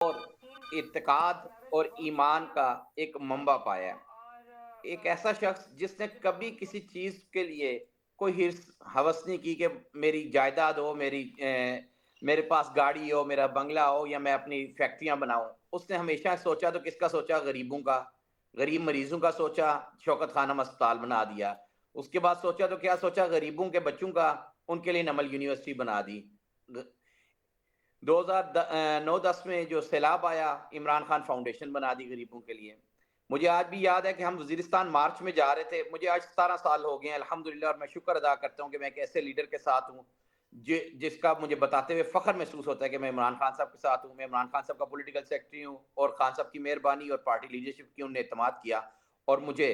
और इत्तेकाद और ईमान का एक मंबा पाया। एक ऐसा शख्स जिसने कभी किसी चीज़ के लिए कोई हिर्स हवस नहीं की कि मेरी जायदाद हो, मेरे पास गाड़ी हो, मेरा बंगला हो या मैं अपनी फैक्ट्रियाँ बनाऊँ। उसने हमेशा सोचा तो किसका सोचा? गरीबों का, गरीब मरीज़ों का सोचा, शौकत खानम अस्पताल बना दिया। उसके बाद सोचा तो क्या सोचा? गरीबों के बच्चों का, उनके लिए नमल यूनिवर्सिटी बना दी। ग 2009-10 में जो सैलाब आया, इमरान खान फाउंडेशन बना दी गरीबों के लिए। मुझे आज भी याद है कि हम वज़ीरिस्तान मार्च में जा रहे थे। मुझे आज 17 साल हो गए हैं अल्हम्दुलिल्लाह, और मैं शुक्र अदा करता हूँ कि मैं एक ऐसे लीडर के साथ हूँ, जिसका मुझे बताते हुए फ़ख्र महसूस होता है कि मैं इमरान खान साहब के साथ हूँ। मैं इमरान खान साहब का पॉलिटिकल सेक्रेटरी हूँ और खान साहब की मेहरबानी और पार्टी लीडरशिप की उन्होंने एतमाद किया और मुझे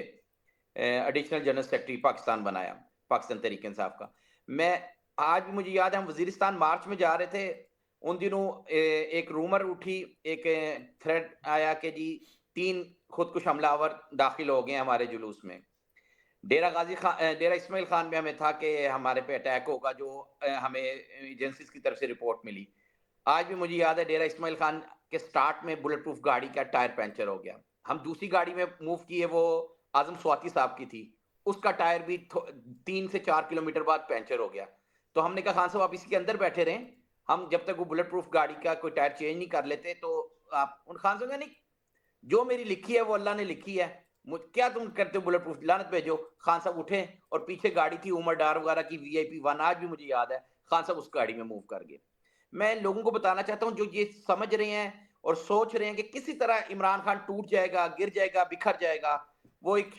एडिशनल जनरल सेक्रेटरी पाकिस्तान बनाया, पाकिस्तान तहरीक इंसाफ का। मैं आज भी मुझे याद है हम वज़ीरिस्तान मार्च में जा रहे थे। उन दिनों एक रूमर उठी, एक थ्रेड आया कि जी 3 खुदकुश हमलावर दाखिल हो गए हैं हमारे जुलूस में। डेरा इस्माइल खान में हमें था कि हमारे पे अटैक होगा, जो हमें एजेंसीज की तरफ से रिपोर्ट मिली। आज भी मुझे याद है डेरा इस्माइल खान के स्टार्ट में बुलेट प्रूफ गाड़ी का टायर पंचर हो गया। हम दूसरी गाड़ी में मूव किए, वो आजम स्वाति साहब की थी। उसका टायर भी 3 से 4 किलोमीटर बाद पंचर हो गया। तो हमने कहा खान साहब आप इसी के अंदर बैठे रहें, हम जब तक वो बुलेट प्रूफ गाड़ी का कोई टायर चेंज नहीं कर लेते तो आप उन खान साहब ने नहीं, जो मेरी लिखी है वो अल्लाह ने लिखी है। क्या तुम करते हो बुलेट प्रूफ, लानत भेजो। खान साहब उठे और पीछे गाड़ी थी उमर डार वगैरह की VIP 1, आज भी मुझे याद है। खान साहब उस गाड़ी में मूव कर गए। मैं लोगों को बताना चाहता हूँ जो ये समझ रहे हैं और सोच रहे हैं कि किसी तरह इमरान खान टूट जाएगा, गिर जाएगा, बिखर जाएगा। वो एक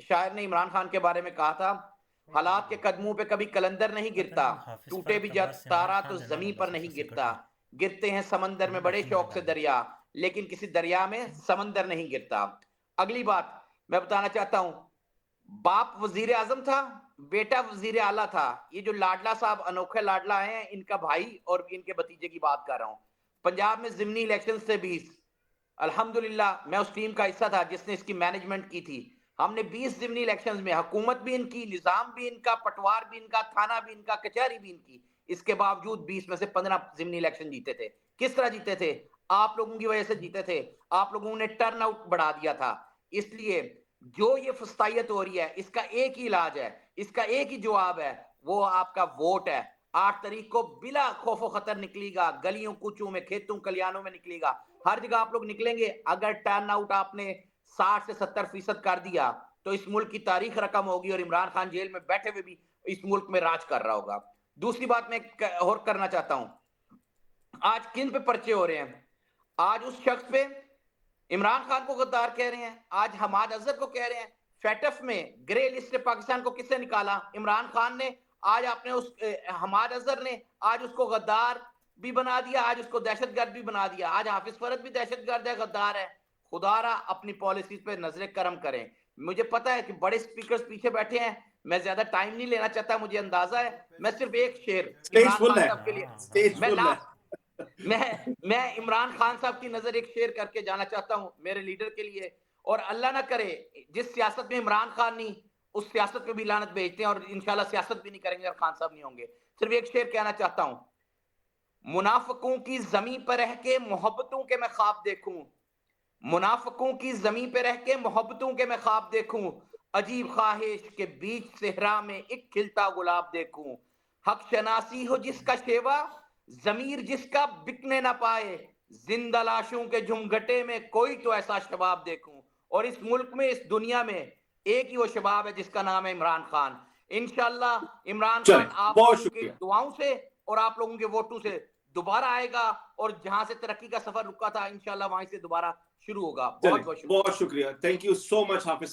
शायर ने इमरान खान के बारे में कहा था, हालात के कदमों पे कभी कलंदर नहीं गिरता, वतन हाफिज टूटे भी फर्क जब अब्बास से इमरान तारा तो खान जनरल जमीन मोहम्मद पर नहीं सफर गिरता। सेक्रेटरी गिरते हैं समंदर में जनाब बड़े वसीम शौक से ज़रदारी। दरिया, लेकिन किसी दरिया में समंदर नहीं गिरता। अगली बात मैं बताना चाहता हूं, बाप वजीर आजम था, बेटा वजीर आला था। ये जो लाडला साहब अनोखे लाडला हैं, इनका भाई और इनके भतीजे की बात कर रहा हूं। पंजाब में जिमनी इलेक्शन से 20, अल्हम्दुलिल्लाह मैं उस टीम का हिस्सा था जिसने इसकी मैनेजमेंट की थी। हमने 20 जिमनी इलेक्शंस में, हुकूमत भी इनकी, निजाम भी इनका, पटवार भी इनका, थाना भी इनका, कचहरी भी इनकी, इसके बावजूद 20 में से 15 जिमनी इलेक्शन जीते थे। किस तरह जीते थे? आप लोगों की वजह से जीते थे। आप लोगों ने टर्न आउट बढ़ा दिया था। इसलिए जो ये फस्तायत हो रही है, इसका एक ही इलाज है, इसका एक ही जवाब है, वो आपका वोट है। 8 तारीख को बिला खौफो खतर निकलेगा, गलियों कूचों में, खेतों कलियानों में निकलेगा, हर जगह आप लोग निकलेंगे। अगर टर्न आउट आपने 60 से 70% कर दिया तो इस मुल्क की तारीख रकम होगी और इमरान खान जेल में बैठे हुए भी इस मुल्क में राज कर रहा होगा। दूसरी बात मैं और करना चाहता हूं, आज किन पे पर्चे हो रहे हैं? आज उस शख्स पे, इमरान खान को गद्दार कह रहे हैं, आज हमाद अजहर को कह रहे हैं। फेटफ में ग्रे लिस्ट से पाकिस्तान को किसने निकाला? इमरान खान ने। आज आपने उस हमाद अजहर ने आज उसको गद्दार भी बना दिया, आज उसको दहशतगर्द भी बना दिया। आज हाफिज फरद भी दहशतगर्द है, गद्दार है। खुदारा अपनी पॉलिसीज पे नजर करम करें। मुझे पता है कि बड़े स्पीकर्स पीछे बैठे हैं, मैं ज्यादा टाइम नहीं लेना चाहता, मुझे अंदाजा है। मैं सिर्फ एक शेर स्टेज इमरान फुल खान है, साहब के लिए, हाँ बस स्टेज मैं बस फुल है। लास्ट मैं इमरान खान साहब की नजर एक शेयर करके जाना चाहता हूं मेरे लीडर के लिए। और अल्लाह ना करे जिस सियासत में इमरान खान नहीं, उस सियासत पे भी लानत भेजते हैं, और इंशाल्लाह सियासत भी नहीं करेंगे और खान साहब नहीं होंगे। सिर्फ एक शेर कहना चाहता हूं, मुनाफिकों की जमीन पर रह के मोहब्बतों के मैं ख्वाब देखूं, मुनाफिकों की जमीन पे रह के मोहब्बतों के मैं ख्वाब देखूं, अजीब ख्वाहिश के बीच सेहरा में एक खिलता गुलाब देखूं। हक शनासी हो जिसका शेवा, जमीर जिसका बिकने ना पाए, जिंदा लाशों के झुमघटे में कोई तो ऐसा शबाब देखूं। और इस मुल्क में, इस दुनिया में एक ही वो शबाब है जिसका नाम है इमरान खान। इंशाल्लाह इमरान चले, खान आप बहुत लोगों के शुक्रिया। दुआओं से और आप लोगों के वोटों से दोबारा आएगा, और जहां से तरक्की का सफर रुका था इंशाल्लाह वहीं से दोबारा शुरू होगा। चले, बहुत बहुत शुक्रिया। बहुत शुक्रिया। Thank you so much Hafiz.